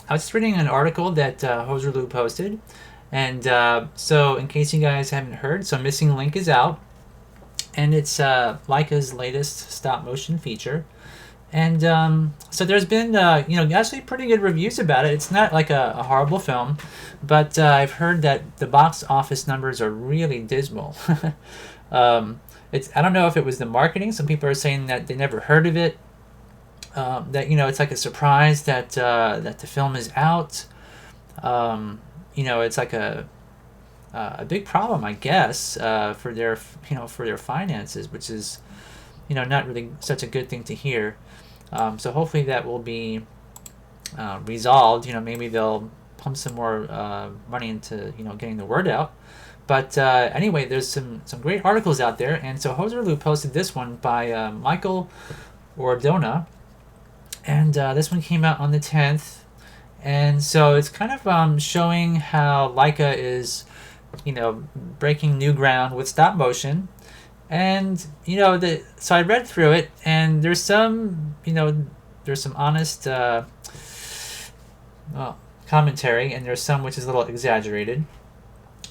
I was just reading an article that Hoserlu posted, and so in case you guys haven't heard, so Missing Link is out, and it's Leica's latest stop motion feature. And so there's been, actually pretty good reviews about it. It's not like a horrible film, but I've heard that the box office numbers are really dismal. um, I don't know if it was the marketing. Some people are saying that they never heard of it. That it's like a surprise that the film is out. It's like a big problem, I guess, for their finances, which is not really such a good thing to hear. So hopefully that will be resolved. Maybe they'll pump some more money into getting the word out. But anyway, there's some great articles out there, and so Hoserlu posted this one by Michael Ordona, and this one came out on the 10th, and so it's kind of showing how Leica is breaking new ground with stop motion. And so I read through it, and there's some honest well, commentary, and there's some which is a little exaggerated.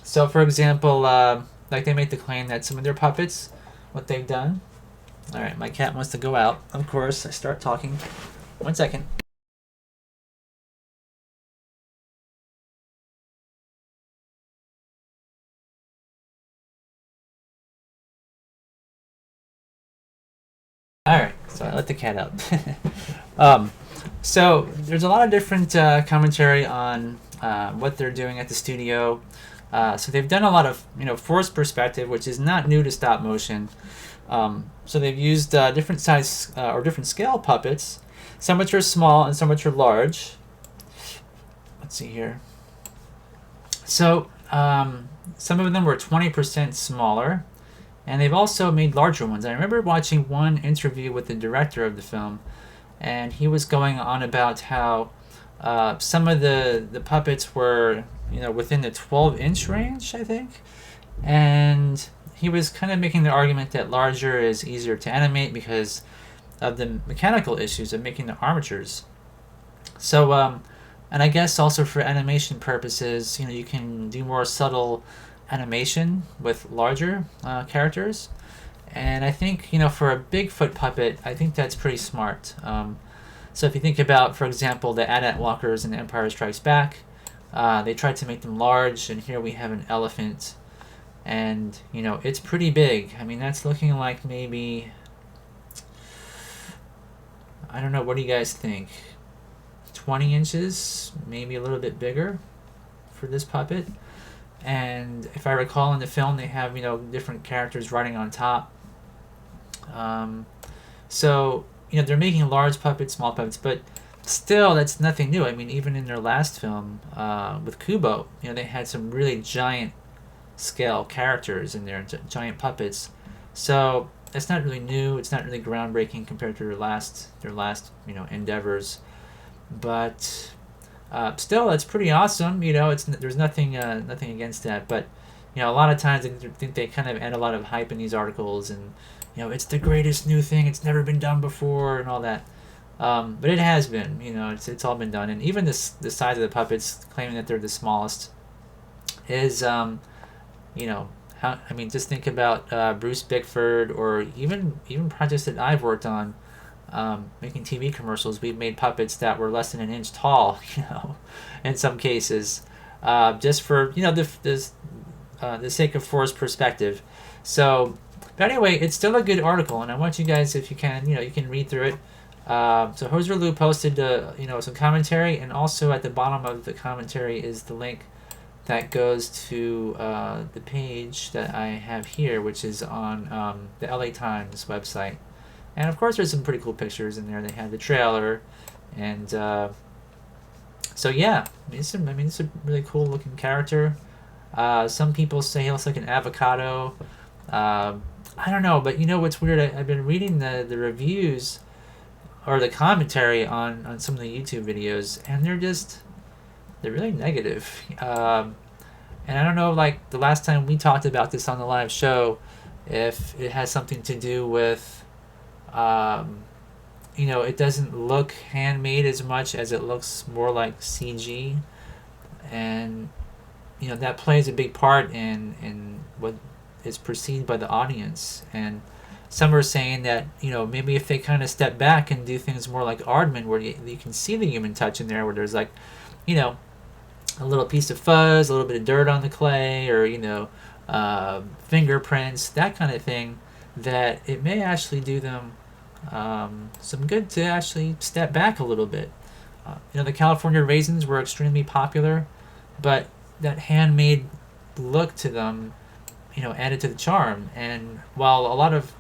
So, for example, like they make the claim that some of their puppets, what they've done. All right, my cat wants to go out. Of course, I start talking. 1 second. All right, so I let the cat out. um, so there's a lot of different commentary on what they're doing at the studio. So they've done a lot of forced perspective, which is not new to stop motion. So they've used different size or different scale puppets, some which are small and some which are large. Let's see here. So some of them were 20% smaller, and they've also made larger ones. I remember watching one interview with the director of the film, and he was going on about how some of the puppets were within the 12-inch range, I think, and he was kind of making the argument that larger is easier to animate because of the mechanical issues of making the armatures. So, and I guess also for animation purposes, you can do more subtle animation with larger characters. And I think, for a Bigfoot puppet, I think that's pretty smart. So if you think about, for example, the AT-AT walkers in Empire Strikes Back, they tried to make them large, and here we have an elephant. And, it's pretty big. I mean, that's looking like maybe, I don't know, what do you guys think? 20 inches, maybe a little bit bigger for this puppet. And if I recall in the film, they have, different characters riding on top. Um, so, they're making large puppets, small puppets, but still, that's nothing new. I mean, even in their last film with Kubo, they had some really giant scale characters in there, giant puppets. So it's not really new. It's not really groundbreaking compared to their last endeavors. But still, that's pretty awesome. There's nothing against that. But a lot of times I think they kind of add a lot of hype in these articles, and it's the greatest new thing. It's never been done before, and all that. But it has been. It's all been done, and even the size of the puppets, claiming that they're the smallest, is how I mean, just think about Bruce Bickford, or even projects that I've worked on, making TV commercials. We've made puppets that were less than an inch tall, in some cases, just for the sake of forced perspective. So, but anyway, it's still a good article, and I want you guys, if you can, you can read through it. So Hoserlu posted some commentary, and also at the bottom of the commentary is the link that goes to the page that I have here, which is on the LA Times website. And of course, there's some pretty cool pictures in there. They have the trailer, and so yeah, it's a really cool looking character. Some people say he looks like an avocado. I don't know, but what's weird? I've been reading the reviews or the commentary on some of the YouTube videos, and they're really negative. And I don't know, like the last time we talked about this on the live show, if it has something to do with, um, it doesn't look handmade as much as it looks more like CG, and that plays a big part in what is perceived by the audience. And some are saying that maybe if they kind of step back and do things more like Aardman, where you can see the human touch in there, where there's like a little piece of fuzz, a little bit of dirt on the clay, or fingerprints, that kind of thing, that it may actually do them some good to actually step back a little bit. The California raisins were extremely popular, but that handmade look to them, added to the charm. And while a lot of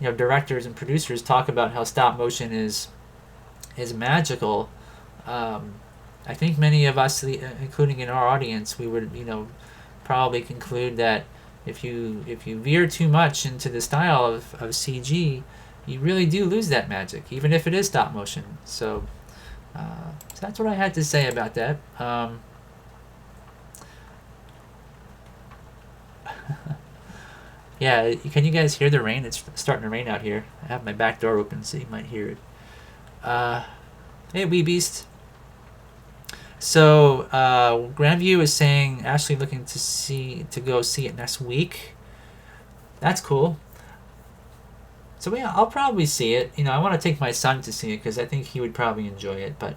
directors and producers talk about how stop motion is magical, I think many of us, including in our audience, we would probably conclude that if you veer too much into the style of CG, you really do lose that magic, even if it is stop motion. So that's what I had to say about that. Yeah, can you guys hear the rain? It's starting to rain out here. I have my back door open, so you might hear it. Hey, Wee Beast. So Grandview is saying Ashley looking to go see it next week. That's cool. So yeah, I'll probably see it. I want to take my son to see it because I think he would probably enjoy it. But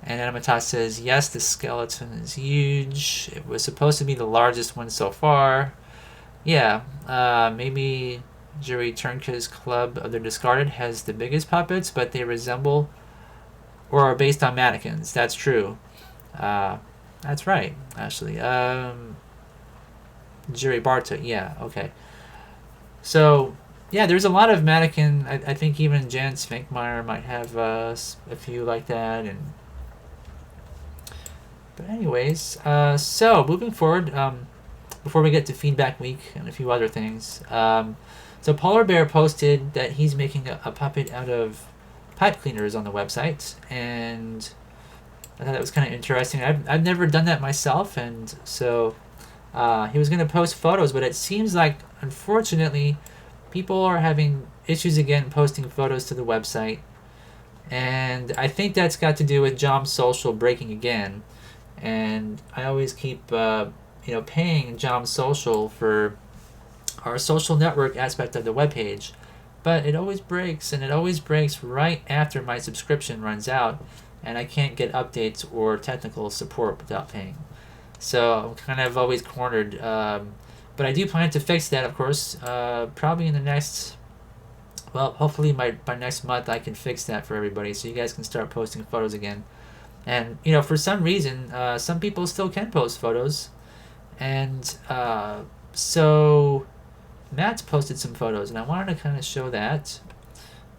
and Anamatas says yes, the skeleton is huge. It was supposed to be the largest one so far. Yeah, maybe Jerry Turnka's Club of the Discarded has the biggest puppets, but they resemble or are based on mannequins. That's true. That's right, actually. Jerry Barta, yeah, okay. So, yeah, there's a lot of mannequin. I think even Jan Svankmajer might have a few like that. But anyways, so moving forward, before we get to feedback week and a few other things, so Polar Bear posted that he's making a puppet out of pipe cleaners on the website, and I thought that was kind of interesting. I've never done that myself, and so he was going to post photos, but it seems like, unfortunately, people are having issues again posting photos to the website, and I think that's got to do with Jom Social breaking again. And I always keep paying Jom Social for our social network aspect of the webpage, but it always breaks, and it always breaks right after my subscription runs out, and I can't get updates or technical support without paying. So I'm kind of always cornered. But I do plan to fix that, of course, probably in the next, well, hopefully by next month I can fix that for everybody, so you guys can start posting photos again. And, for some reason, some people still can post photos. And so Matt's posted some photos, and I wanted to kind of show that,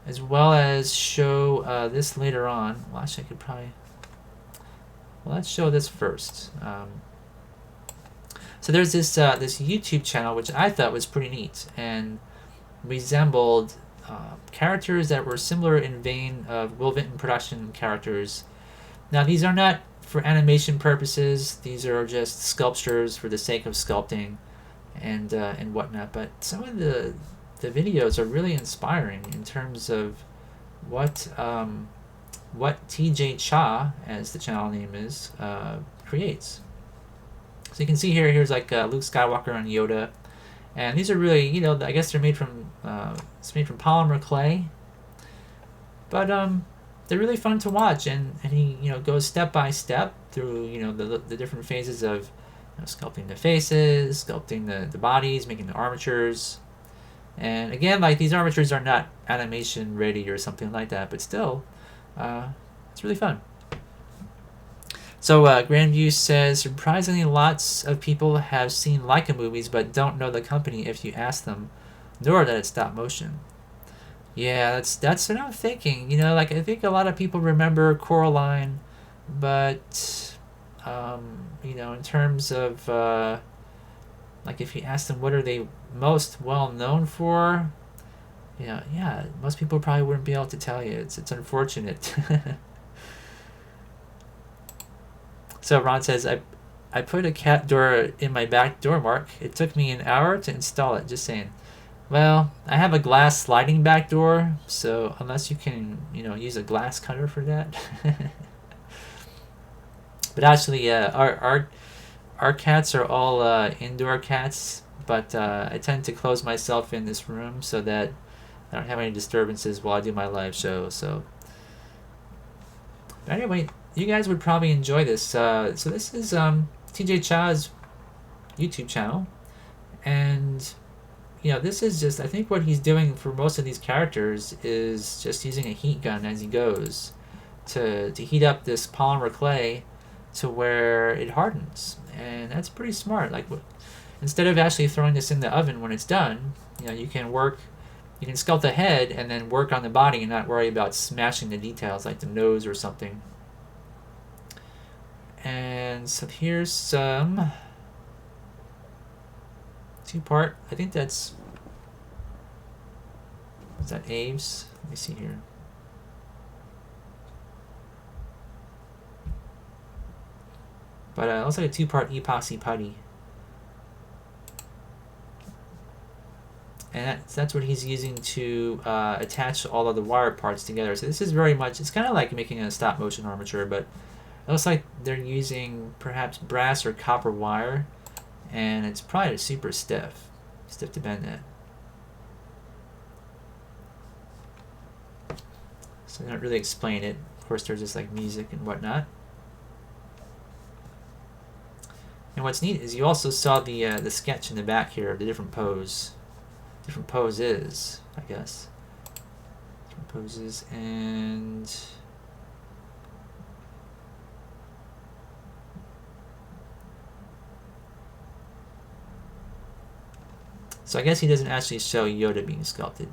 as well as show this later on. Well, actually, I could probably... Well, let's show this first. So there's this YouTube channel, which I thought was pretty neat, and resembled characters that were similar in vein of Will Vinton production characters. Now, these are not for animation purposes. These are just sculptures for the sake of sculpting and whatnot. But some of the videos are really inspiring in terms of what TJ Cha, as the channel name is, creates. So you can see here's like Luke Skywalker and Yoda, and these are really, I guess they're made from it's made from polymer clay, but they're really fun to watch, and he goes step by step through the different phases of sculpting the faces, sculpting the bodies, making the armatures. And again, like, these armatures are not animation ready or something like that, but still, it's really fun. So Grandview says, surprisingly, lots of people have seen Leica movies but don't know the company if you ask them, nor that it's stop motion. Yeah, that's what I'm thinking. Like, I think a lot of people remember Coraline, but in terms of like, if you ask them what are they most well known for, yeah, most people probably wouldn't be able to tell you. It's unfortunate. So Ron says, I put a cat door in my back door, Mark. It took me an hour to install it. Just saying. Well, I have a glass sliding back door, so unless you can, use a glass cutter for that. But actually, our cats are all indoor cats, but I tend to close myself in this room so that I don't have any disturbances while I do my live show. So, but anyway, you guys would probably enjoy this. So this is TJ Cha's YouTube channel, and this is just, I think what he's doing for most of these characters is just using a heat gun as he goes to heat up this polymer clay to where it hardens, and that's pretty smart. Like, instead of actually throwing this in the oven when it's done, you can sculpt the head and then work on the body and not worry about smashing the details like the nose or something. And so here's some two-part. I think is that Aves? Let me see here. But it looks like a two-part epoxy putty. And that's what he's using to attach all of the wire parts together. So this is very much, it's kind of like making a stop-motion armature, but it looks like they're using perhaps brass or copper wire, and it's probably super stiff to bend it. So they don't really explain it. Of course, there's just like music and whatnot. And what's neat is you also saw the sketch in the back here of the different poses, I guess. Different poses, and so I guess he doesn't actually show Yoda being sculpted.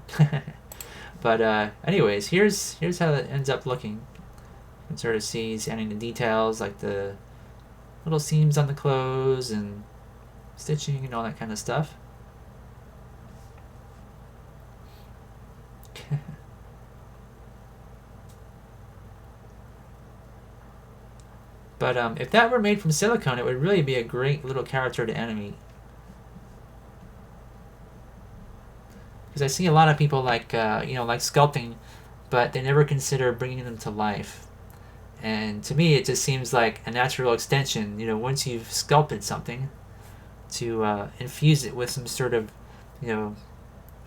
But anyways, here's how it ends up looking. You can sort of see he's adding the details like the little seams on the clothes and stitching and all that kind of stuff. But if that were made from silicone, it would really be a great little character to animate. Because I see a lot of people like sculpting, but they never consider bringing them to life. And to me, it just seems like a natural extension. Once you've sculpted something, to infuse it with some sort of,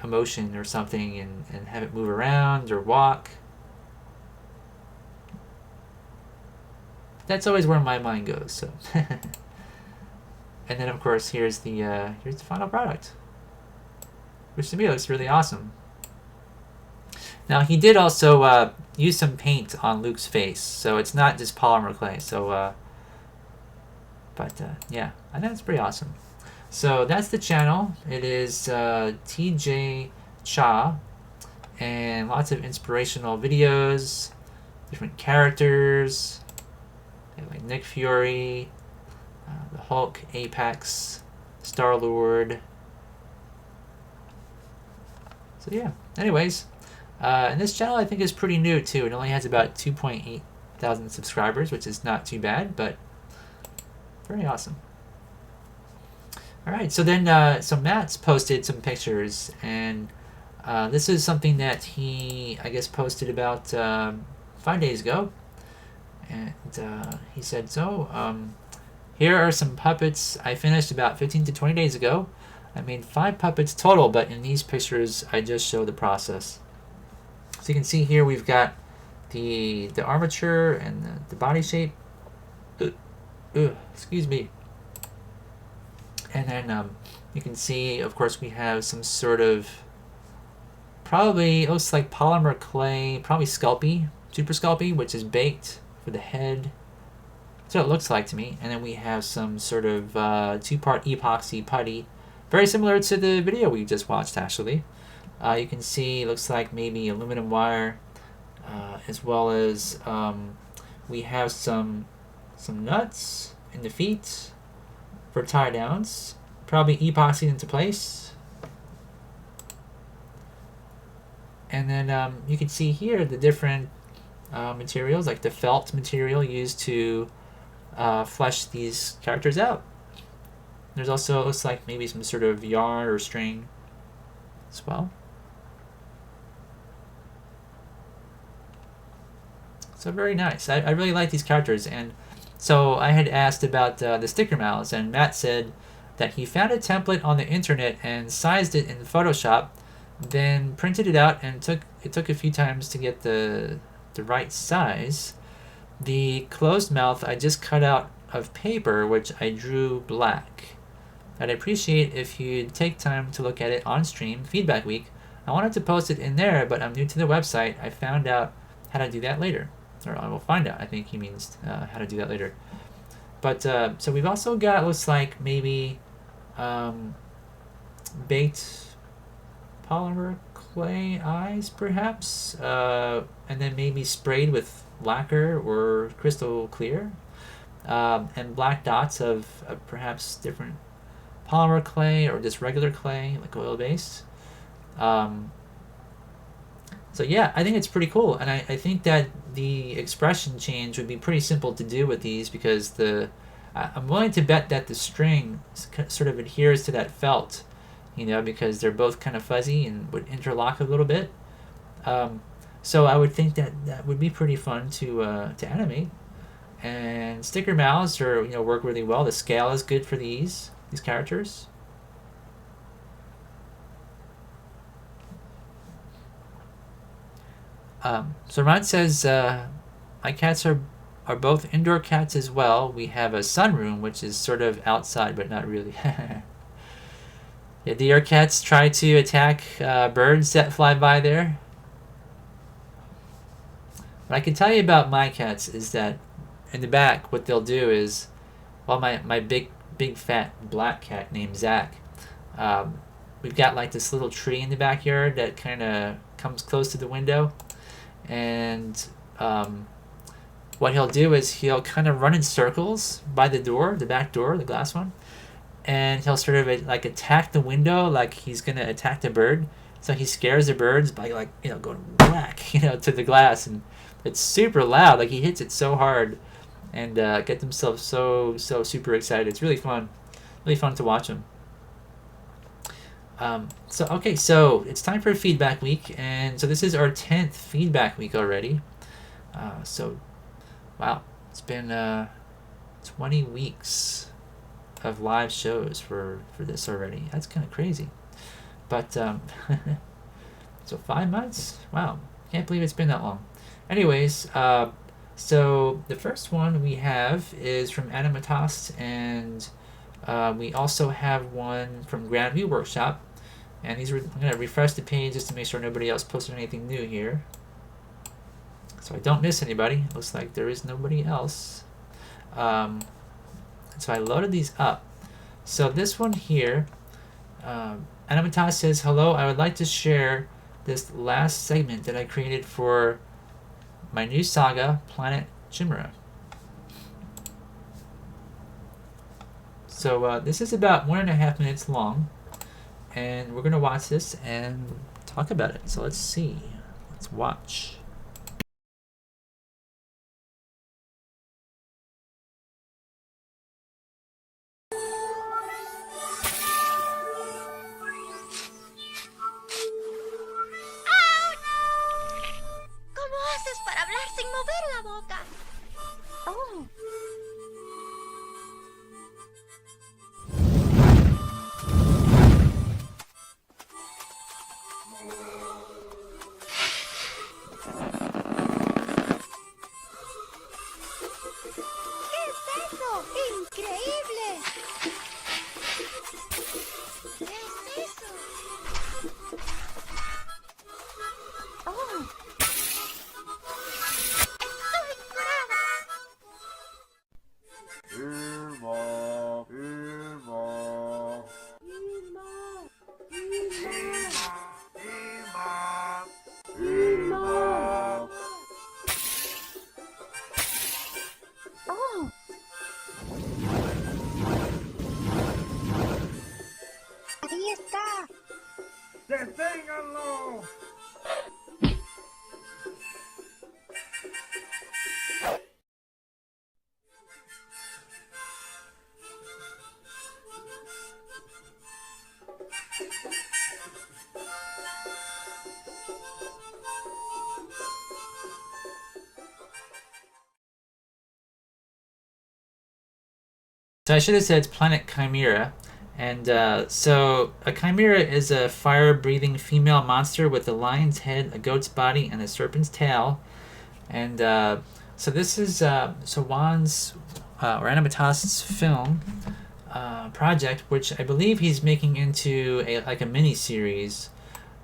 emotion or something, and have it move around or walk. That's always where my mind goes. So, and then of course here's the final product, which to me looks really awesome. Now he did also use some paint on Luke's face, so it's not just polymer clay. So, yeah, I think it's pretty awesome. So that's the channel. It is TJ Cha, and lots of inspirational videos, different characters, like Nick Fury, the Hulk, Apex, Star-Lord. So yeah, anyways, and this channel I think is pretty new too. It only has about 2.8 thousand subscribers, which is not too bad, but very awesome. Alright, so then so Matt's posted some pictures, and this is something that he, I guess, posted about 5 days ago. And he said, here are some puppets I finished about 15 to 20 days ago. I made 5 puppets total, but in these pictures I just show the process. So you can see here we've got the armature and the body shape. Excuse me. And then you can see, of course, we have some sort of, probably, it looks like polymer clay, probably Sculpey, Super Sculpey, which is baked for the head. That's what it looks like to me. And then we have some sort of 2-part epoxy putty, very similar to the video we just watched, actually. You can see it looks like maybe aluminum wire, as well as we have some nuts in the feet for tie downs, probably epoxied into place. And then you can see here the different materials, like the felt material used to flesh these characters out. There's also, it looks like maybe some sort of yarn or string. as well. So very nice. I really like these characters. And so I had asked about the sticker mouse, and Matt said that he found a template on the internet and sized it in Photoshop, then printed it out, and it took a few times to get the right size. The closed mouth I just cut out of paper, which I drew black. I'd appreciate if you'd take time to look at it on stream, Feedback Week. I wanted to post it in there, but I'm new to the website. I found out how to do that later. Or I will find out. I think he means how to do that later. But so we've also got, looks like maybe baked polymer clay eyes, perhaps, and then maybe sprayed with lacquer or crystal clear, and black dots of perhaps different polymer clay or just regular clay, like oil-based. So yeah, I think it's pretty cool, and I think that the expression change would be pretty simple to do with these, because I'm willing to bet that the string sort of adheres to that felt, because they're both kind of fuzzy and would interlock a little bit. So I would think that would be pretty fun to animate. And sticker mouths work really well. The scale is good for these characters. So Ron says, my cats are both indoor cats as well. We have a sunroom, which is sort of outside, but not really. Yeah, do your cats try to attack birds that fly by there? What I can tell you about my cats is that in the back, what they'll do is, well, my big fat black cat named Zach, we've got like this little tree in the backyard that kind of comes close to the window. And what he'll do is he'll kind of run in circles by the door, the back door, the glass one, and he'll sort of like attack the window like he's gonna attack the bird. So he scares the birds by going whack to the glass, and it's super loud. Like he hits it so hard, and gets himself so super excited. It's really fun to watch him. So it's time for Feedback Week, and so this is our 10th Feedback Week already. Wow, it's been 20 weeks of live shows for this already. That's kind of crazy. But so 5 months? Wow, can't believe it's been that long. Anyways, so the first one we have is from Animatas, and we also have one from Grandview Workshop. And I'm going to refresh the page just to make sure nobody else posted anything new here, so I don't miss anybody. Looks like there is nobody else. And so I loaded these up. So this one here, Animatas says, hello, I would like to share this last segment that I created for my new saga, Planet Chimera. So this is about 1.5 minutes long, and we're going to watch this and talk about it. So let's see. Let's watch. ¿Cómo haces para hablar sin mover la boca? Oh. ¿Qué es eso? ¡Increíble! ¿Qué es eso? Oh. ¡Estoy curada! So I should have said it's Planet Chimera. And so a chimera is a fire-breathing female monster with a lion's head, a goat's body, and a serpent's tail. And so this is so Juan's or Animatas's film project, which I believe he's making into a mini series.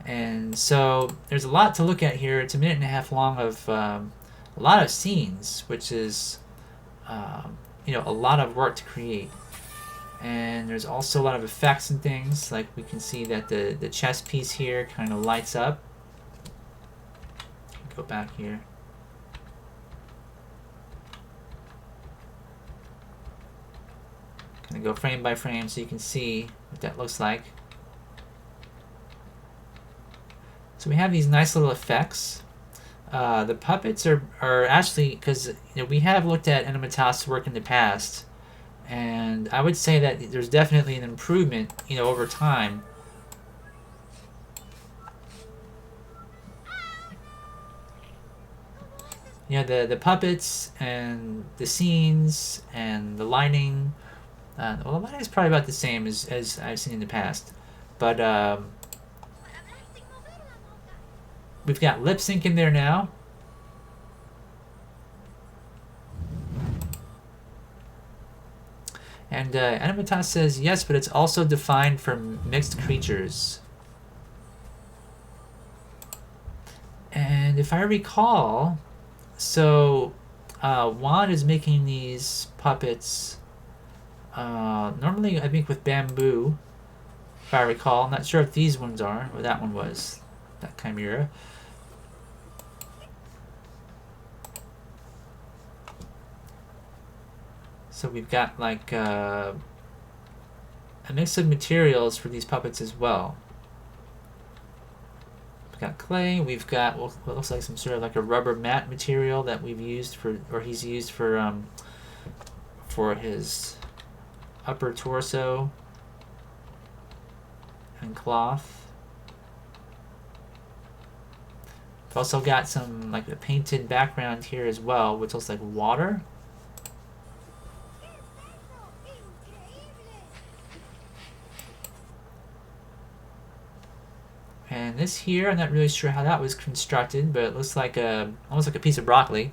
And so there's a lot to look at here. It's a minute and a half long of a lot of scenes, which is a lot of work to create. And there's also a lot of effects and things, like we can see that the chess piece here kind of lights up. Go back here. Kind of go frame by frame so you can see what that looks like. So we have these nice little effects. The puppets are actually, because we have looked at Animatas's work in the past, and I would say that there's definitely an improvement, over time. The puppets and the scenes and the lighting. Well, the lighting is probably about the same as I've seen in the past, but we've got lip sync in there now. And Animatas says, yes, but it's also defined for mixed creatures. And if I recall, so Juan is making these puppets normally, I think, with bamboo, if I recall. I'm not sure if these ones are, or that one was, that chimera. So we've got like a mix of materials for these puppets as well. We've got clay, we've got what looks like some sort of like a rubber mat material that we've used for, or he's used for his upper torso, and cloth. We've also got some like a painted background here as well, which looks like water. And this here, I'm not really sure how that was constructed, but it looks like almost like a piece of broccoli.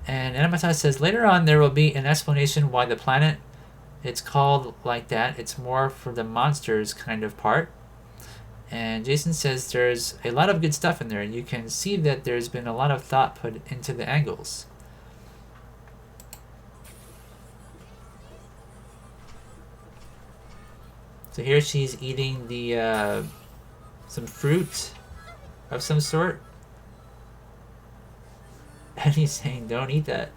And Animatas says, later on there will be an explanation why the planet it's called like that. It's more for the monsters kind of part. And Jason says there's a lot of good stuff in there. You can see that there's been a lot of thought put into the angles. So here she's eating the some fruit of some sort. And he's saying, don't eat that.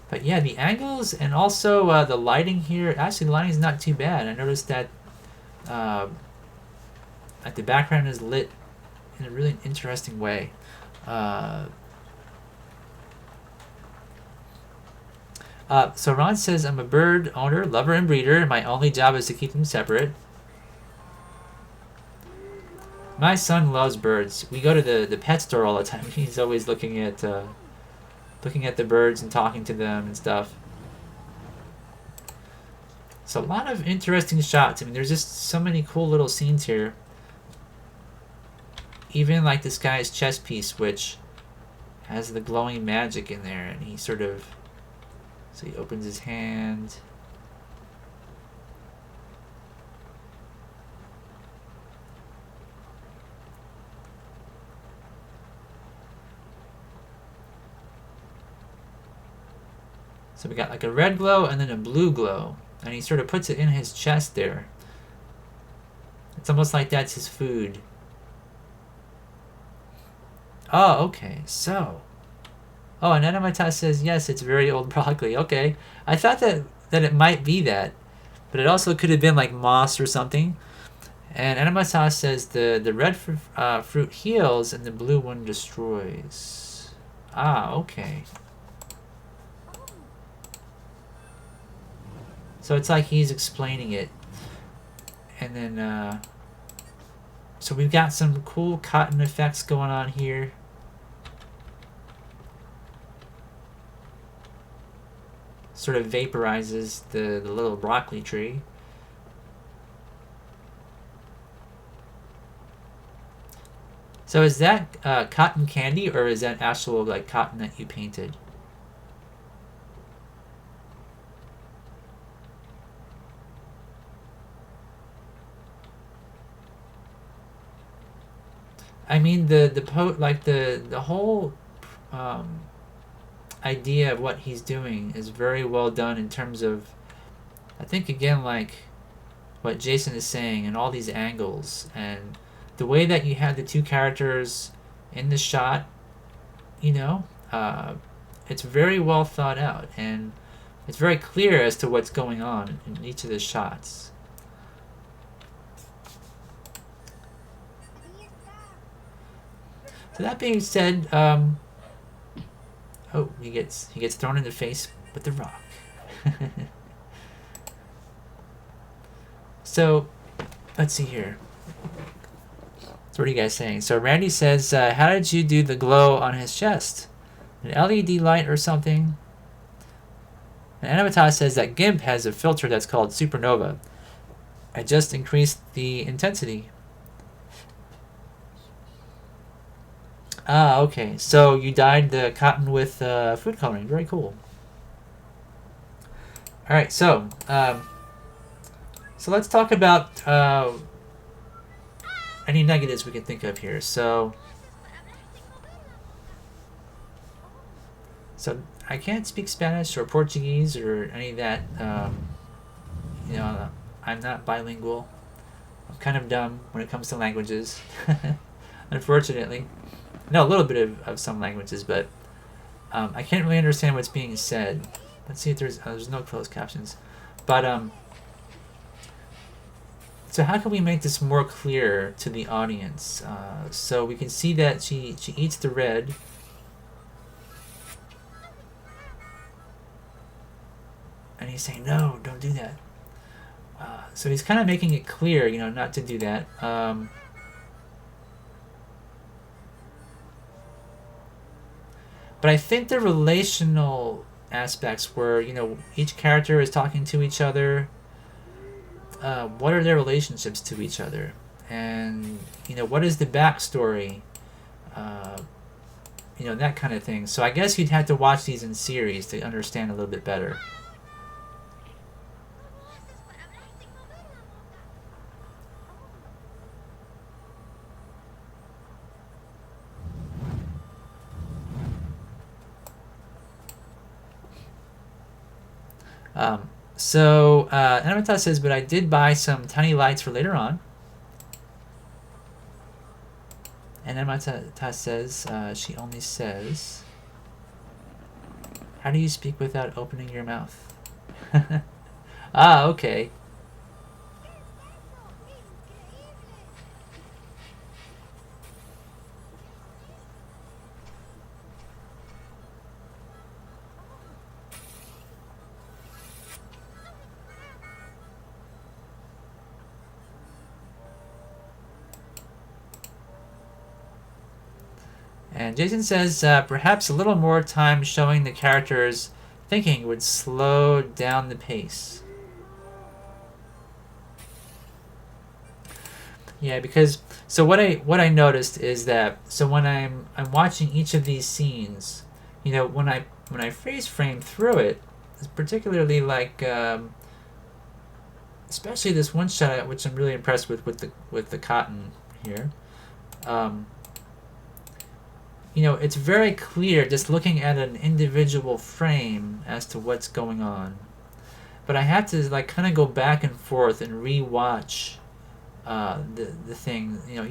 But yeah, the angles and also the lighting here, actually the lighting is not too bad. I noticed that like the background is lit in a really interesting way. So Ron says, I'm a bird owner, lover, and breeder. My only job is to keep them separate. My son loves birds. We go to the pet store all the time. He's always looking at the birds and talking to them and stuff. So a lot of interesting shots. I mean, there's just so many cool little scenes here. Even like this guy's chess piece, which has the glowing magic in there, and he sort of... So he opens his hand. So we got like a red glow and then a blue glow. And he sort of puts it in his chest there. It's almost like that's his food. Oh, okay. So... Oh, and Animatas says, yes, it's very old broccoli. Okay. I thought that it might be that. But it also could have been like moss or something. And Animatas says the red fruit heals and the blue one destroys. Ah, okay. So it's like he's explaining it. And then, so we've got some cool cotton effects going on here. sort of vaporizes the little broccoli tree. So is that cotton candy, or is that actual like cotton that you painted? I mean the whole um, idea of what he's doing is very well done in terms of, I think again, like what Jason is saying, and all these angles and the way that you have the two characters in the shot, you know, it's very well thought out, and it's very clear as to what's going on in each of the shots. So that being said, oh, he gets thrown in the face with the rock. So, let's see here. So what are you guys saying? So Randy says, how did you do the glow on his chest? An LED light or something? And Anamata says that GIMP has a filter that's called Supernova. I just increased the intensity. Ah, okay. So you dyed the cotton with food coloring. Very cool. All right, so let's talk about any negatives we can think of here. So I can't speak Spanish or Portuguese or any of that. You know, I'm not bilingual. I'm kind of dumb when it comes to languages, unfortunately. I know a little bit of some languages, but I can't really understand what's being said. Let's see if there's no closed captions. But so how can we make this more clear to the audience? So we can see that she eats the red. And he's saying, no, don't do that. So he's kind of making it clear, you know, not to do that. But I think the relational aspects where, you know, each character is talking to each other. What are their relationships to each other? And, you know, what is the backstory? You know, that kind of thing. So I guess you'd have to watch these in series to understand a little bit better. So Anamata says, but I did buy some tiny lights for later on. And Anamata says, she only says, how do you speak without opening your mouth? Ah, okay. And Jason says, perhaps a little more time showing the characters thinking would slow down the pace. Yeah, because so what I noticed is that so when I'm watching each of these scenes, you know, when I freeze frame through it, particularly like especially this one shot, which I'm really impressed with the cotton here. You know, it's very clear just looking at an individual frame as to what's going on. But I have to like kind of go back and forth and re-watch the thing, you know,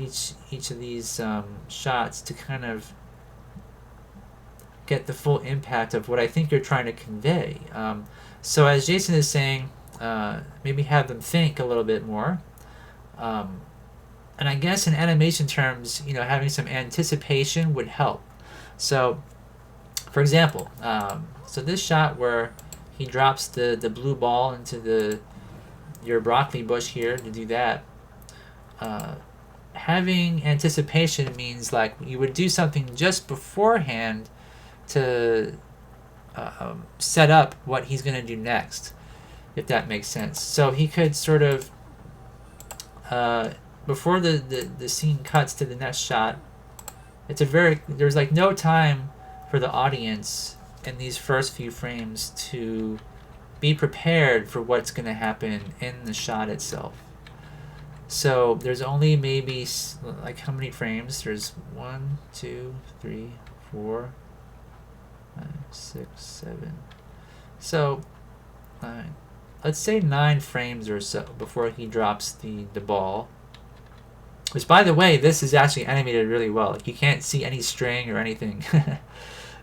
each of these shots to kind of get the full impact of what I think you're trying to convey. So as Jason is saying, maybe have them think a little bit more. And I guess in animation terms, you know, having some anticipation would help. So, for example, so this shot where he drops the blue ball into your broccoli bush here to do that, having anticipation means like you would do something just beforehand to set up what he's going to do next, if that makes sense. So he could sort of, before the scene cuts to the next shot, there's like no time for the audience in these first few frames to be prepared for what's going to happen in the shot itself. So there's only maybe, like, how many frames? There's 1, 2, 3, 4, 5, 6, 7. So let's say 9 frames or so before he drops the ball. Which, by the way, this is actually animated really well. Like, you can't see any string or anything.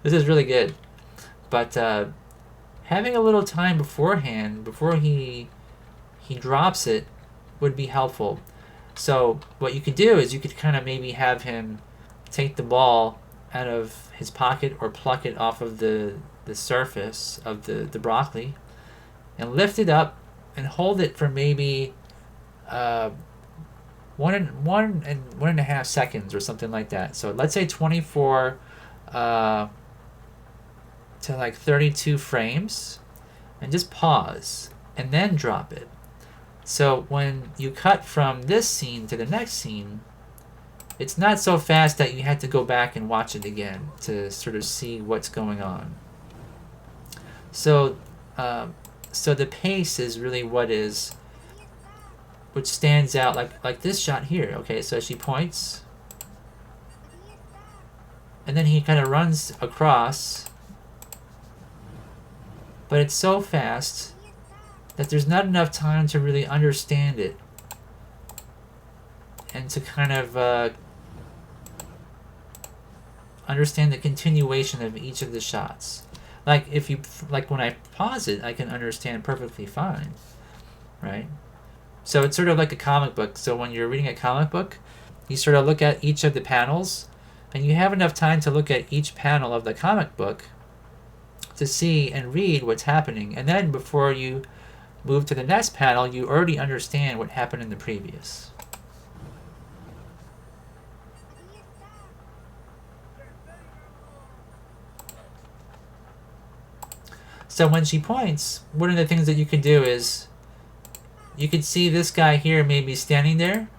This is really good. But having a little time beforehand, before he drops it, would be helpful. So what you could do is you could kind of maybe have him take the ball out of his pocket or pluck it off of the surface of the broccoli and lift it up and hold it for maybe 1.5 seconds or something like that. So let's say 24 to like 32 frames, and just pause and then drop it. So when you cut from this scene to the next scene, it's not so fast that you have to go back and watch it again to sort of see what's going on. So so the pace is really which stands out, like this shot here. Okay, so she points, and then he kind of runs across, but it's so fast that there's not enough time to really understand it and to kind of understand the continuation of each of the shots. Like when I pause it, I can understand perfectly fine, right? So it's sort of like a comic book. So when you're reading a comic book, you sort of look at each of the panels, and you have enough time to look at each panel of the comic book to see and read what's happening. And then before you move to the next panel, you already understand what happened in the previous. So when she points, one of the things that you can do is you could see this guy here maybe standing there,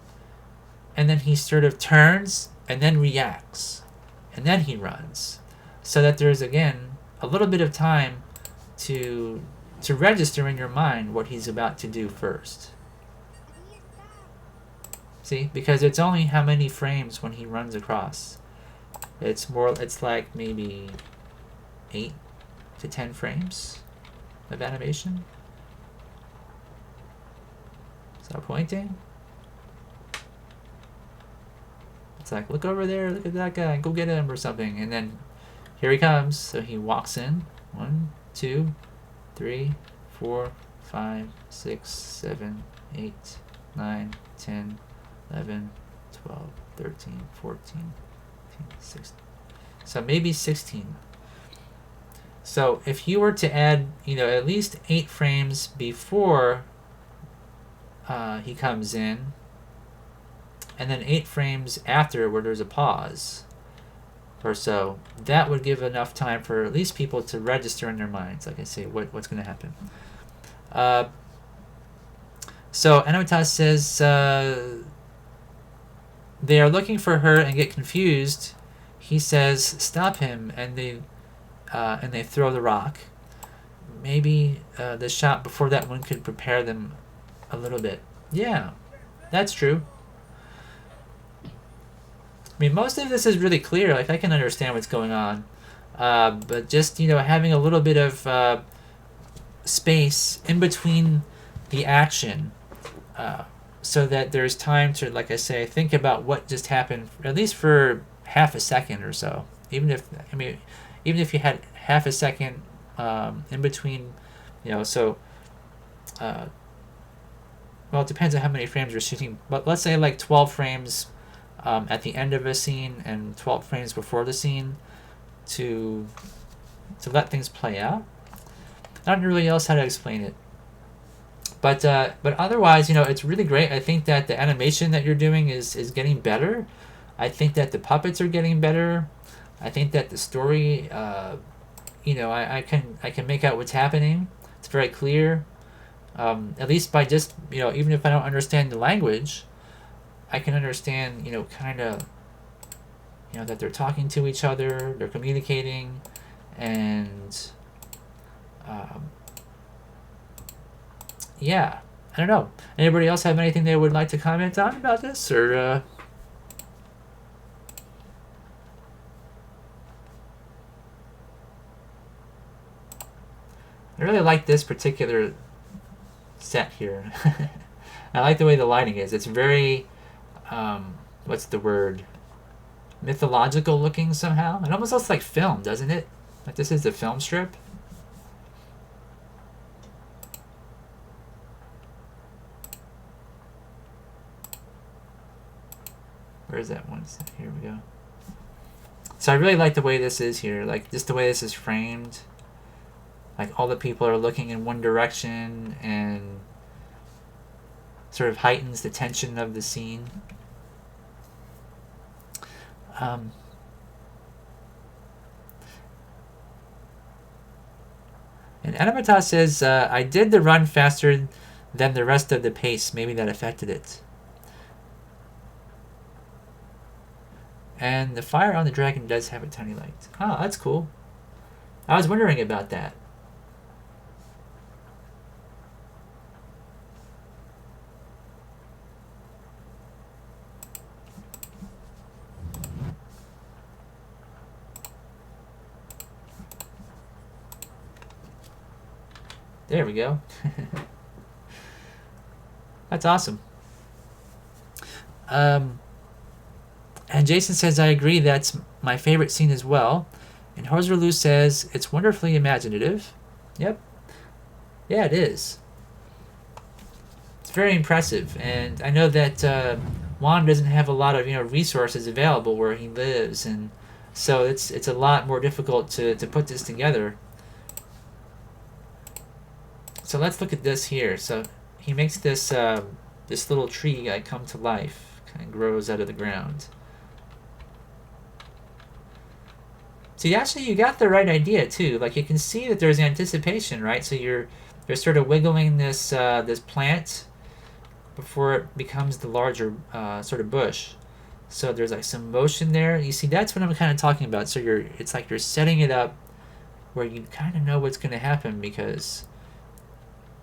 and then he sort of turns and then reacts, and then he runs, so that there's, again, a little bit of time to register in your mind what he's about to do first. See, because it's only how many frames when he runs across. It's like maybe 8 to 10 frames of animation. Stop pointing. It's like, look over there, look at that guy, go get him or something. And then here he comes. So he walks in. 1, 2, 3, 4, 5, 6, 7, 8, 9, 10, 11, 12, 13, 14, 15, 16. So maybe 16. So if you were to add, at least 8 frames before he comes in, and then 8 frames after where there's a pause or so, that would give enough time for at least people to register in their minds, like I say, what's going to happen. So Enotas says they are looking for her and get confused. He says, stop him, and they throw the rock. Maybe the shot before that one could prepare them a little bit. Yeah, that's true. I mean, most of this is really clear. Like, I can understand what's going on. But just, having a little bit of space in between the action so that there's time to, like I say, think about what just happened, at least for half a second or so. Even if you had half a second in between, so... well, it depends on how many frames you're shooting, but let's say like 12 frames at the end of a scene and 12 frames before the scene to let things play out. I don't know really else how to explain it. But otherwise, it's really great. I think that the animation that you're doing is getting better. I think that the puppets are getting better. I think that the story, I can make out what's happening. It's very clear. At least by just even if I don't understand the language, I can understand kind of that they're talking to each other, they're communicating, and yeah, I don't know. Anybody else have anything they would like to comment on about this, or? I really like this particular set here. I like the way the lighting is. It's very, what's the word? Mythological looking somehow. It almost looks like film, doesn't it? Like this is the film strip. Where is that one? Here we go. So I really like the way this is here. Like just the way this is framed. Like all the people are looking in one direction and sort of heightens the tension of the scene. And Anamata says, I did the run faster than the rest of the pace. Maybe that affected it. And the fire on the dragon does have a tiny light. Oh, that's cool. I was wondering about that. There we go. That's awesome. And Jason says, I agree, that's my favorite scene as well. And Horsrulu says, it's wonderfully imaginative. Yep. Yeah, it is. It's very impressive. And I know that Juan doesn't have a lot of resources available where he lives. And so it's a lot more difficult to put this together. So let's look at this here. So he makes this this little tree guy come to life, kind of grows out of the ground. So you got the right idea too. Like you can see that there's anticipation, right? So you're sort of wiggling this this plant before it becomes the larger sort of bush. So there's like some motion there. You see, that's what I'm kind of talking about. So it's like you're setting it up where you kind of know what's going to happen because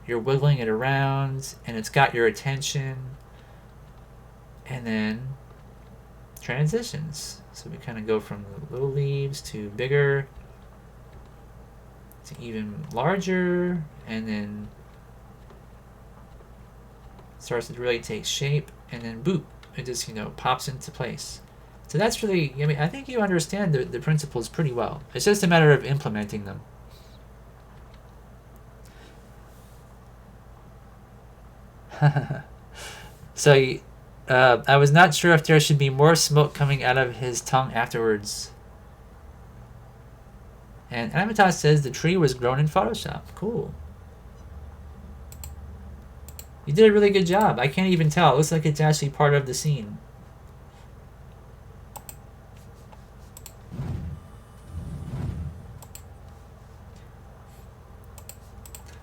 you're wiggling it around and it's got your attention, and then transitions. So we kind of go from the little leaves to bigger to even larger, and then starts to really take shape, and then boop, it just pops into place. So that's really, I think you understand the principles pretty well. It's just a matter of implementing them. So I was not sure if there should be more smoke coming out of his tongue afterwards. And Anamitas says the tree was grown in Photoshop. Cool. You did a really good job. I can't even tell. It looks like it's actually part of the scene.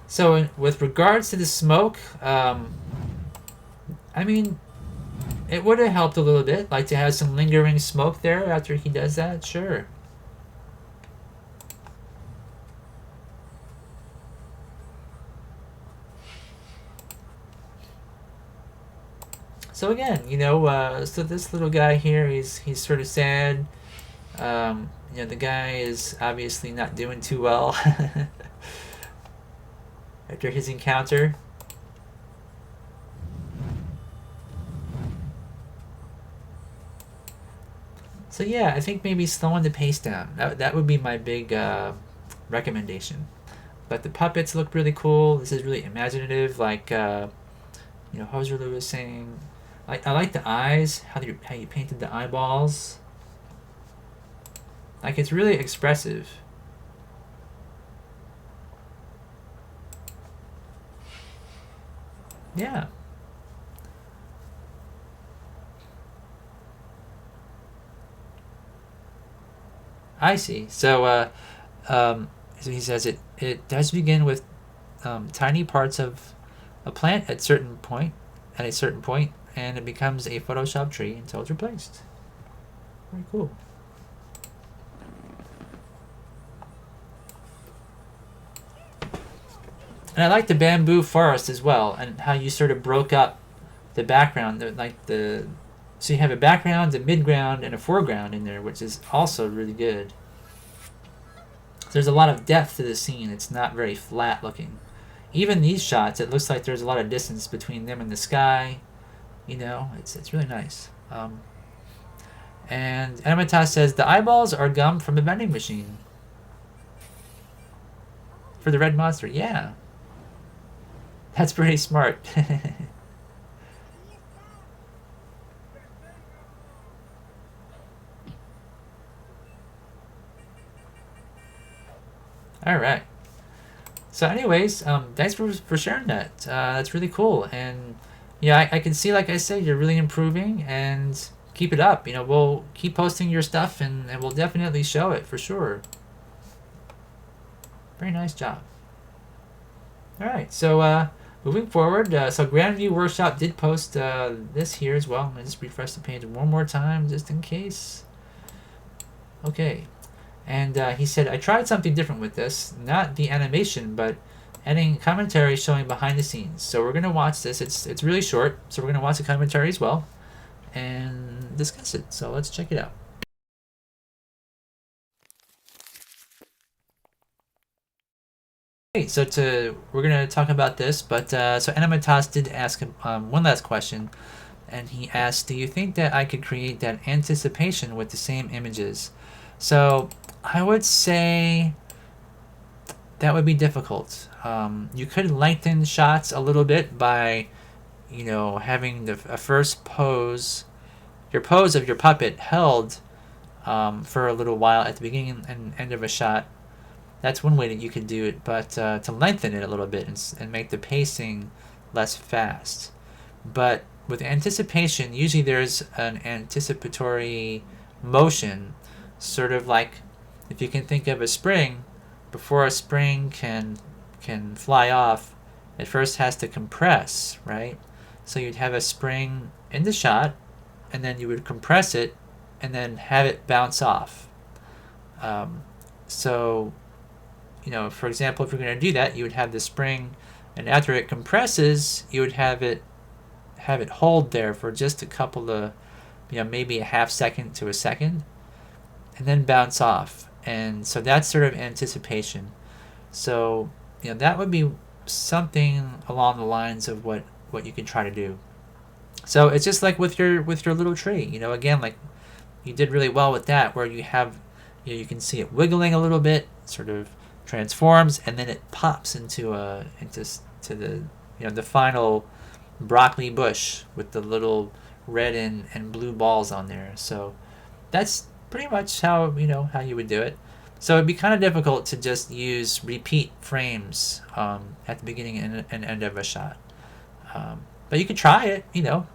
So with regards to the smoke, it would have helped a little bit, like to have some lingering smoke there after he does that, sure. So again, so this little guy here, he's sort of sad. The guy is obviously not doing too well after his encounter. So yeah, I think maybe slowing the pace down. That would be my big recommendation. But the puppets look really cool. This is really imaginative, like Hoserlu was saying. I like the eyes, how you painted the eyeballs. Like it's really expressive. Yeah. I see. So So he says it does begin with tiny parts of a plant at a certain point, and it becomes a Photoshop tree until it's replaced. Very cool. And I like the bamboo forest as well, and how you sort of broke up the background, so you have a background, a midground, and a foreground in there, which is also really good. So there's a lot of depth to the scene. It's not very flat looking. Even these shots, it looks like there's a lot of distance between them and the sky. You know, it's really nice. And Animatas says the eyeballs are gum from a vending machine. For the red monster, yeah. That's pretty smart. All right. So anyways, thanks for sharing that. That's really cool. And yeah, I can see, like I said, you're really improving, and keep it up. You know, we'll keep posting your stuff, and we'll definitely show it for sure. Very nice job. All right, so moving forward, so Grandview Workshop did post this here as well. I'm gonna just refresh the page one more time just in case. Okay, and he said, I tried something different with this, not the animation, but adding commentary showing behind the scenes. So we're gonna watch this. It's really short, so we're gonna watch the commentary as well and discuss it. So let's check it out. Okay, so we're gonna talk about this, but so Animatas did ask one last question, and he asked, "Do you think that I could create that anticipation with the same images?" So I would say that would be difficult. You could lengthen shots a little bit by, you know, having a first pose, your pose of your puppet held for a little while at the beginning and end of a shot. That's one way that you could do it, but to lengthen it a little bit and make the pacing less fast. But with anticipation, usually there's an anticipatory motion, sort of like if you can think of a spring. Before a spring can fly off, it first has to compress, right? So you'd have a spring in the shot, and then you would compress it, and then have it bounce off. So, you know, for example, if you're going to do that, you would have the spring, and after it compresses, you would have it hold there for just a couple of, you know, maybe a half second to a second, and then bounce off. And so that's sort of anticipation. So, you know, that would be something along the lines of what you can try to do. So it's just like with your little tree, you know, again, like you did really well with that, where you have, you know, you can see it wiggling a little bit, sort of transforms, and then it pops into the, you know, the final broccoli bush with the little red and blue balls on there. So that's pretty much how, you know, how you would do it. So it'd be kind of difficult to just use repeat frames at the beginning and end of a shot. But you could try it, you know,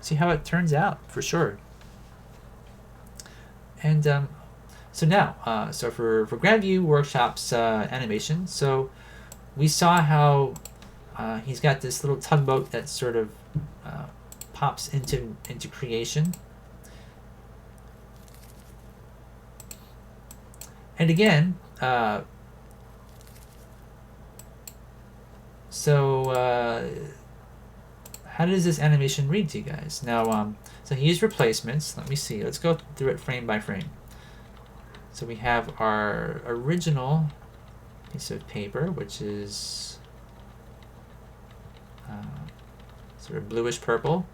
see how it turns out for sure. And so now, so for Grandview Workshop's animation, so we saw how he's got this little tugboat that sort of pops into creation. And again, so how does this animation read to you guys? Now, so he used replacements. Let me see. Let's go through it frame by frame. So we have our original piece of paper, which is sort of bluish purple.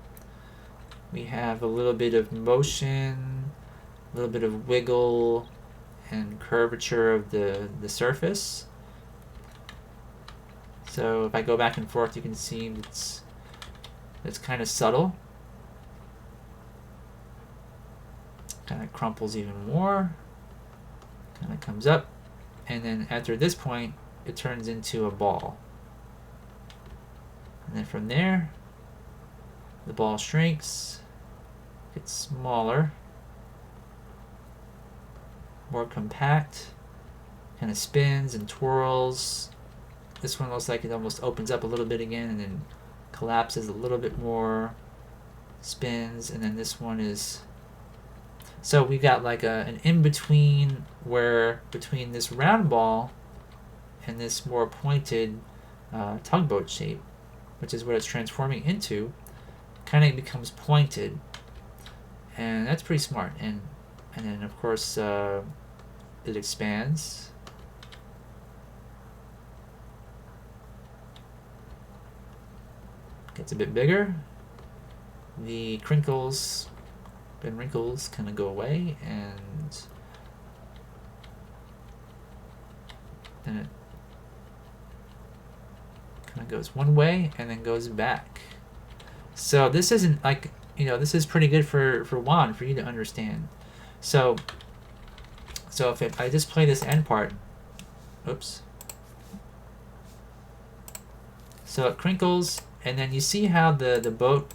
We have a little bit of motion, a little bit of wiggle and curvature of the surface. So if I go back and forth, you can see it's kind of subtle. Kind of crumples even more. Kind of comes up, and then after this point, it turns into a ball. And then from there, the ball shrinks, gets smaller, more compact, kind of spins and twirls. This one looks like it almost opens up a little bit again and then collapses a little bit more, spins, and then this one is... So we've got like an in-between where between this round ball and this more pointed tugboat shape, which is what it's transforming into, kind of becomes pointed. And that's pretty smart. And then of course it expands. Gets a bit bigger. The crinkles and wrinkles kind of go away, and then it kind of goes one way and then goes back. So this isn't like, this is pretty good for Juan, for you to understand. So if I just play this end part, oops. So it crinkles, and then you see how the boat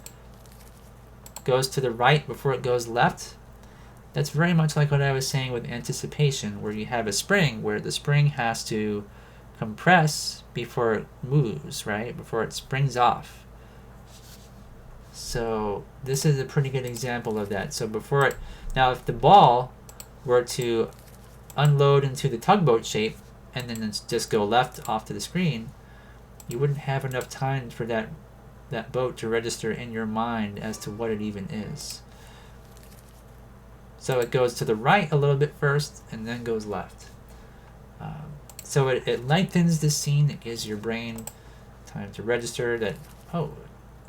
goes to the right before it goes left. That's very much like what I was saying with anticipation, where you have a spring where the spring has to compress before it moves, right? Before it springs off. So this is a pretty good example of that. So before it, now if the ball were to unload into the tugboat shape and then just go left off to the screen, you wouldn't have enough time for that boat to register in your mind as to what it even is. So it goes to the right a little bit first and then goes left. So it lengthens the scene. It gives your brain time to register that, oh,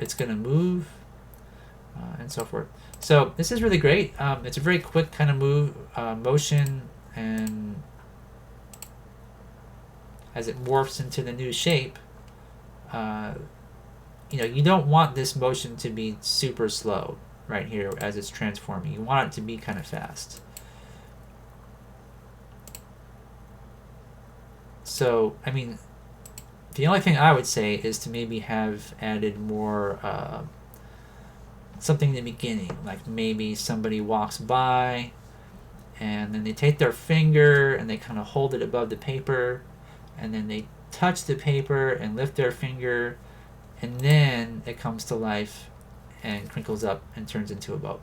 it's going to move, and so forth. So this is really great. It's a very quick kind of motion, and as it morphs into the new shape, you don't want this motion to be super slow right here as it's transforming. You want it to be kind of fast. So, I mean, the only thing I would say is to maybe have added more something in the beginning, like maybe somebody walks by and then they take their finger and they kind of hold it above the paper, and then they touch the paper and lift their finger, and then it comes to life and crinkles up and turns into a boat.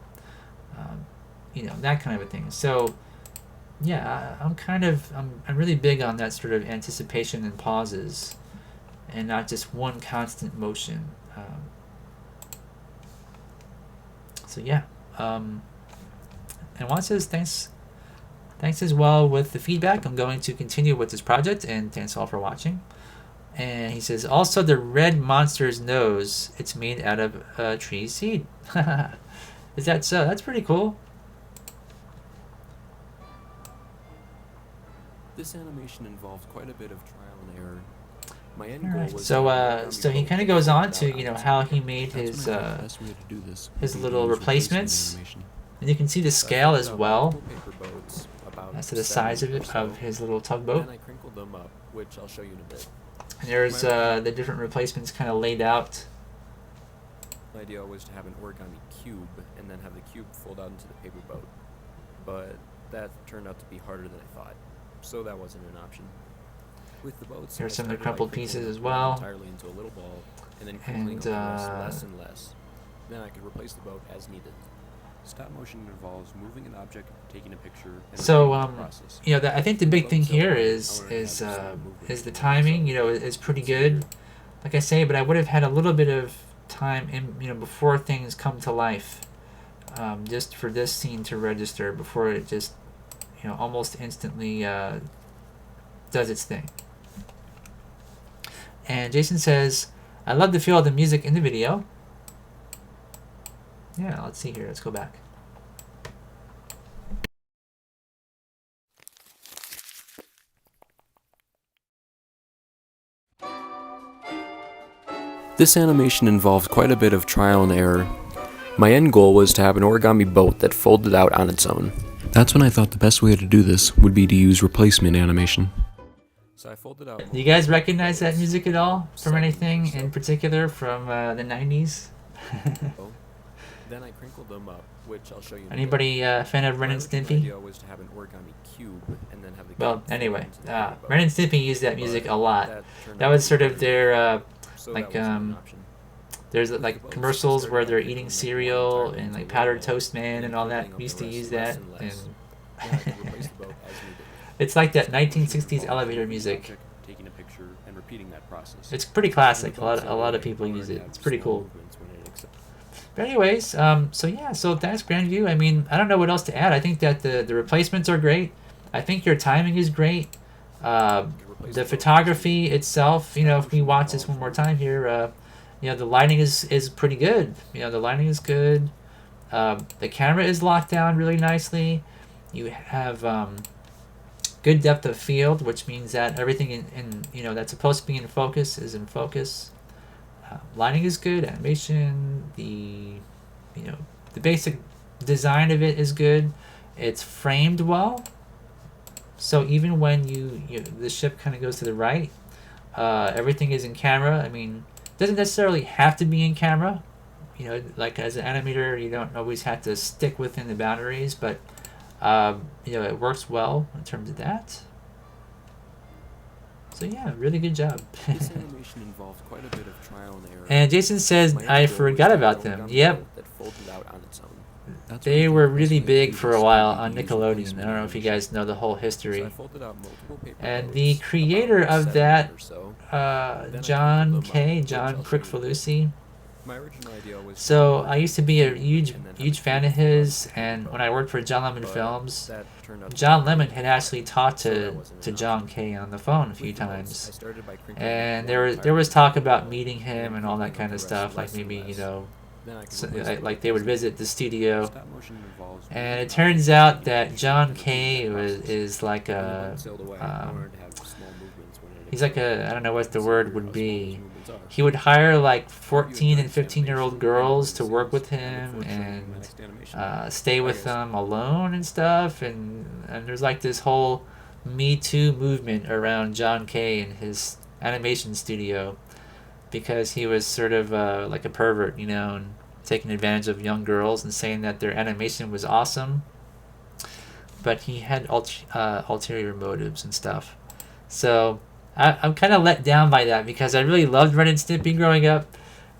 That kind of a thing. So yeah, I'm really big on that sort of anticipation and pauses, and not just one constant motion. So yeah, and Juan says thanks as well with the feedback. I'm going to continue with this project, and thanks all for watching. And he says, also the red monster's nose, it's made out of a tree seed. Is that so? That's pretty cool. This animation involved quite a bit of trial and error. My end goal was so he kind of goes on to how he made his little replacements, and you can see the scale as well as to the size of his little tugboat. And I crinkled them up, which I'll show you in a bit. And there's the different replacements kind of laid out. The idea was to have an origami cube and then have the cube fold out into the paper boat, but that turned out to be harder than I thought, so that wasn't an option. With the boats, there's some of the crumpled pieces as well, entirely into a little ball, and then crinkling less and less. Then I could replace the boat as needed. Stop motion involves moving an object, taking a picture, and so I think the big thing here is the timing. Is pretty good, like I say, but I would have had a little bit of time in before things come to life, just for this scene to register before it just almost instantly does its thing. And Jason says, I love the feel of the music in the video. Yeah, let's see here. Let's go back. This animation involved quite a bit of trial and error. My end goal was to have an origami boat that folded out on its own. That's when I thought the best way to do this would be to use replacement animation. So I folded out. Do you guys recognize that music at all from anything in particular from the 90s? Then I crinkled them up, which I'll show you. Anybody fan of Ren and Stimpy? Idea was to have an origami cube and then have the Well, anyway, Ren and Stimpy used that music a lot. That was sort of their there's like commercials where they're eating cereal and like powdered toast man and all that. We used to use that, and it's like that 1960s elevator music. Taking a picture and repeating that process. It's pretty classic. A lot of people use it. It's pretty cool. But anyways, so yeah, so that's Grandview. I mean, I don't know what else to add. I think that the replacements are great. I think your timing is great. The photography itself, you know, if we watch this one more time here, you know, the lighting is pretty good. You know, the lighting is good. The camera is locked down really nicely. You have good depth of field, which means that everything in you know that's supposed to be in focus is in focus. Lighting is good. Animation, the basic design of it is good. It's framed well. So even when the ship kind of goes to the right, everything is in camera. I mean, it doesn't necessarily have to be in camera. You know, like as an animator, you don't always have to stick within the boundaries, but you know, it works well in terms of that. So yeah, really good job. This animation involved quite a bit of trial and error. And Jason says, I forgot about them. Yep. They were really big for a while on Nickelodeon. I don't know if you guys know the whole history. And the creator of that, John Kricfalusi. So I used to be a huge fan of his, and when I worked for John Lemon Films, John Lemon had actually talked to John Kay on the phone a few times, and there was talk about meeting him and all that kind of stuff, like maybe, you know, so, like they would visit the studio. And it turns out that John Kay is like a he's like a, I don't know what the word would be. He would hire like 14 and 15-year-old girls to work with him and stay with them alone and stuff. And there's like this whole Me Too movement around John Kay and his animation studio because he was sort of like a pervert, you know, and taking advantage of young girls and saying that their animation was awesome. But he had ulterior motives and stuff. So I'm kind of let down by that because I really loved Ren and Stimpy growing up,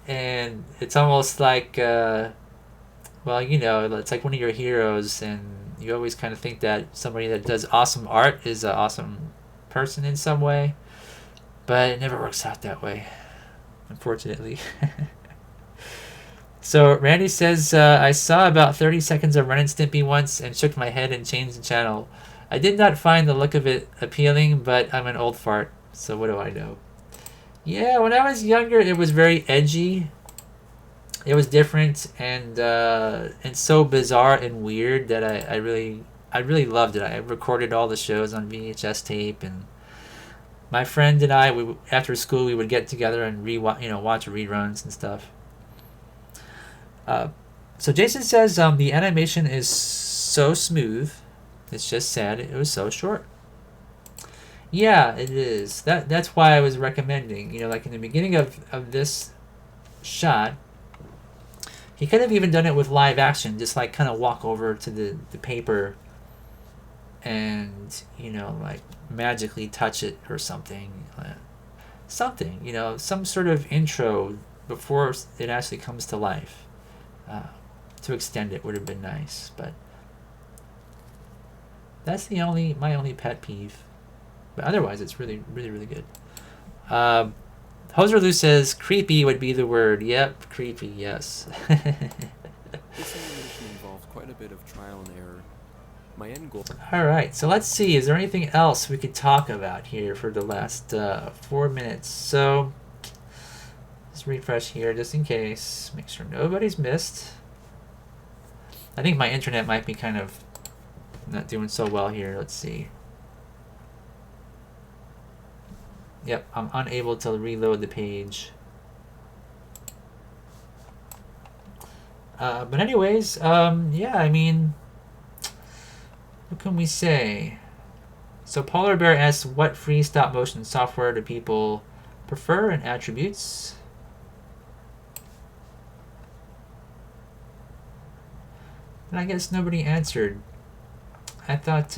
and it's almost like, well, you know, it's like one of your heroes, and you always kind of think that somebody that does awesome art is an awesome person in some way, but it never works out that way, unfortunately. So Randy says, I saw about 30 seconds of Ren and Stimpy once and shook my head and changed the channel. I did not find the look of it appealing, but I'm an old fart. So what do I know? Yeah, when I was younger, it was very edgy. It was different and so bizarre and weird that I really loved it. I recorded all the shows on VHS tape, and my friend and I, after school, we would get together and watch reruns and stuff. So Jason says the animation is so smooth. It's just sad it was so short. Yeah, it is. That's why I was recommending, you know, like in the beginning of this shot, he could have even done it with live action, just like kind of walk over to the paper and, you know, like magically touch it or something. Something, you know, some sort of intro before it actually comes to life. To extend it would have been nice, but that's my only pet peeve. But otherwise, it's really, really, really good. Hoser Lou says, creepy would be the word. Yep, creepy, yes. This animation involved quite a bit of trial and error. My end goal... Alright, so let's see. Is there anything else we could talk about here for the last 4 minutes? So, let's refresh here just in case. Make sure nobody's missed. I think my internet might be kind of not doing so well here. Let's see. Yep, I'm unable to reload the page. But anyways, yeah, I mean, what can we say? So Polar Bear asks, what free stop motion software do people prefer and attributes? But I guess nobody answered. I thought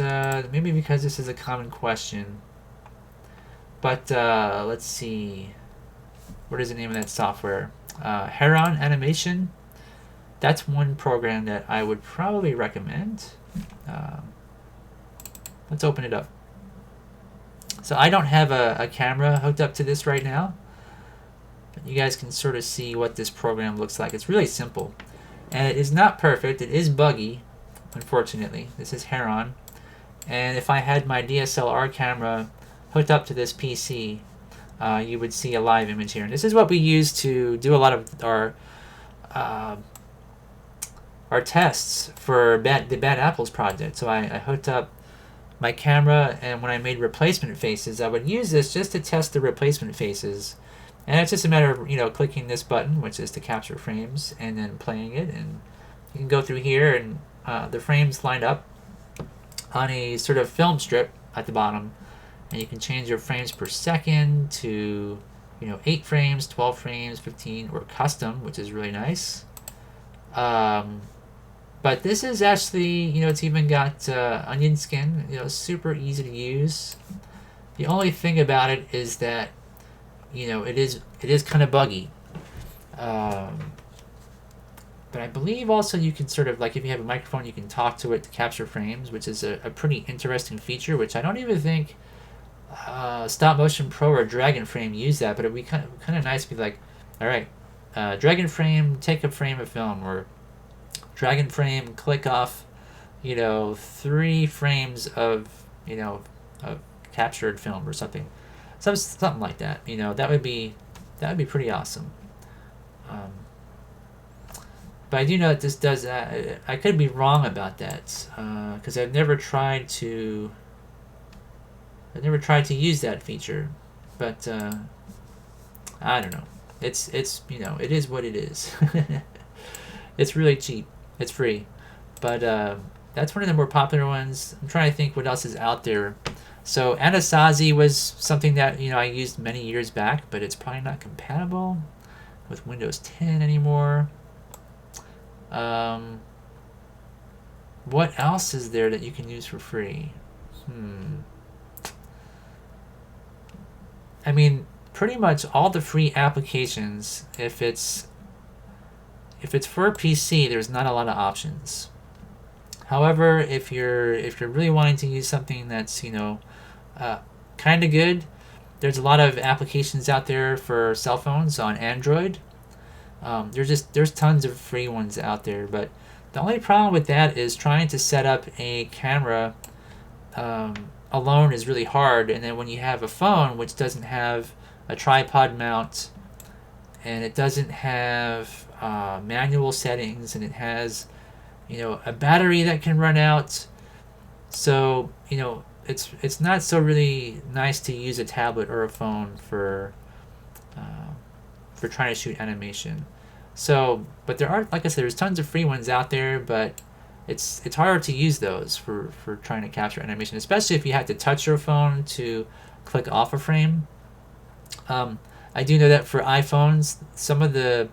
maybe because this is a common question. But let's see. What is the name of that software? Heron Animation. That's one program that I would probably recommend. Let's open it up. So I don't have a camera hooked up to this right now. But you guys can sort of see what this program looks like. It's really simple. And it is not perfect. It is buggy, unfortunately. This is Heron. And if I had my DSLR camera hooked up to this PC, you would see a live image here. And this is what we use to do a lot of our tests for the Bad Apples project. So I hooked up my camera, and when I made replacement faces, I would use this just to test the replacement faces. And it's just a matter of, you know, clicking this button, which is to capture frames, and then playing it. And you can go through here, and the frames line up on a sort of film strip at the bottom. And you can change your frames per second to, you know, 8 frames, 12 frames, 15, or custom, which is really nice. But this is actually, you know, it's even got onion skin, you know, super easy to use. The only thing about it is that, you know, it is kind of buggy. But I believe also you can sort of, like, if you have a microphone, you can talk to it to capture frames, which is a pretty interesting feature, which I don't even think Stop Motion Pro or Dragon Frame use that, but it'd be kind of nice to be like, all right, Dragon Frame, take a frame of film, or Dragon Frame, click off, you know, 3 frames of, you know, of captured film or something, something like that. You know, that would be pretty awesome. But I do know that this does that. I could be wrong about that because I've never tried to use that feature. But I don't know. It's you know, it is what it is. It's really cheap. It's free. But that's one of the more popular ones. I'm trying to think what else is out there. So Anasazi was something that, you know, I used many years back, but it's probably not compatible with Windows 10 anymore. What else is there that you can use for free? I mean, pretty much all the free applications, if it's for a PC, there's not a lot of options. However, if you're really wanting to use something that's, you know, kind of good, there's a lot of applications out there for cell phones on Android. There's tons of free ones out there, but the only problem with that is trying to set up a camera alone is really hard. And then when you have a phone which doesn't have a tripod mount, and it doesn't have manual settings, and it has, you know, a battery that can run out, so, you know, it's not so really nice to use a tablet or a phone for trying to shoot animation. So, but there are, like I said, there's tons of free ones out there, but it's harder to use those for trying to capture animation, especially if you have to touch your phone to click off a frame. I do know that for iPhones, some of the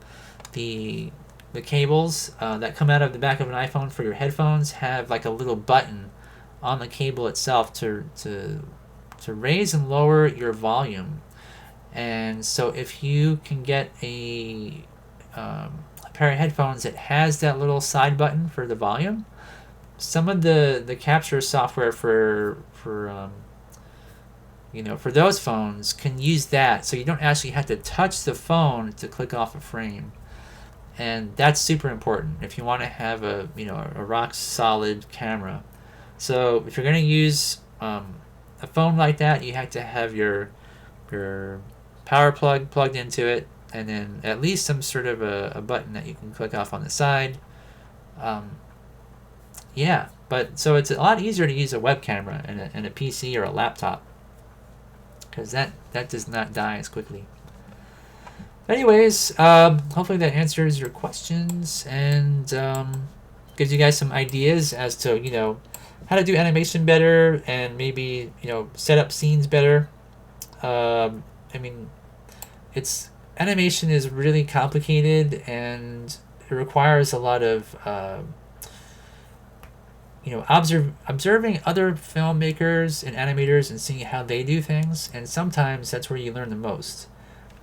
cables that come out of the back of an iPhone for your headphones have like a little button on the cable itself to raise and lower your volume. And so if you can get a pair of headphones that has that little side button for the volume, some of the capture software for you know, for those phones can use that, so you don't actually have to touch the phone to click off a frame. And that's super important if you want to have a, you know, a rock solid camera. So if you're going to use a phone like that, you have to have your power plug plugged into it, and then at least some sort of a button that you can click off on the side. Yeah, but so it's a lot easier to use a web camera and a PC or a laptop, because that does not die as quickly. Anyways, hopefully that answers your questions and gives you guys some ideas as to, you know, how to do animation better and maybe, you know, set up scenes better. I mean, animation is really complicated, and it requires a lot of observing other filmmakers and animators and seeing how they do things, and sometimes that's where you learn the most.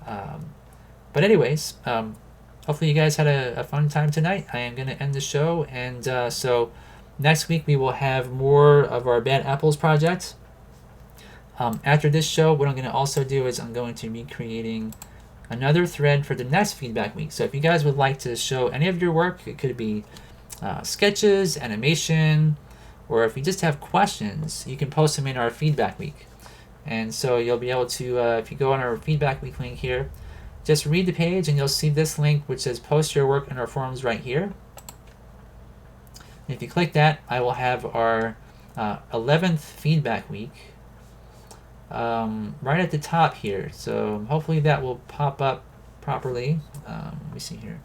But anyways, hopefully you guys had a fun time tonight. I am going to end the show, and so next week we will have more of our Bad Apples project. After this show, what I'm going to also do is I'm going to be creating another thread for the next feedback week. So if you guys would like to show any of your work, it could be sketches, animation, or if you just have questions, you can post them in our feedback week. And so you'll be able to, if you go on our feedback week link here, just read the page and you'll see this link which says post your work in our forums right here. And if you click that, I will have our 11th feedback week right at the top here. So hopefully that will pop up properly. Let me see here.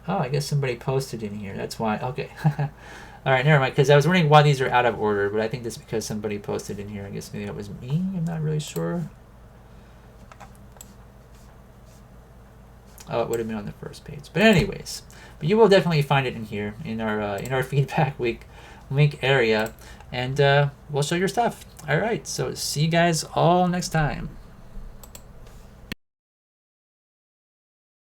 Oh, I guess somebody posted in here. That's why. Okay. All right, never mind. Because I was wondering why these are out of order, but I think that's because somebody posted in here. I guess maybe that was me. I'm not really sure. Oh, it would have been on the first page. But anyways, but you will definitely find it in here in our feedback week link area, and we'll show your stuff. All right. So see you guys all next time.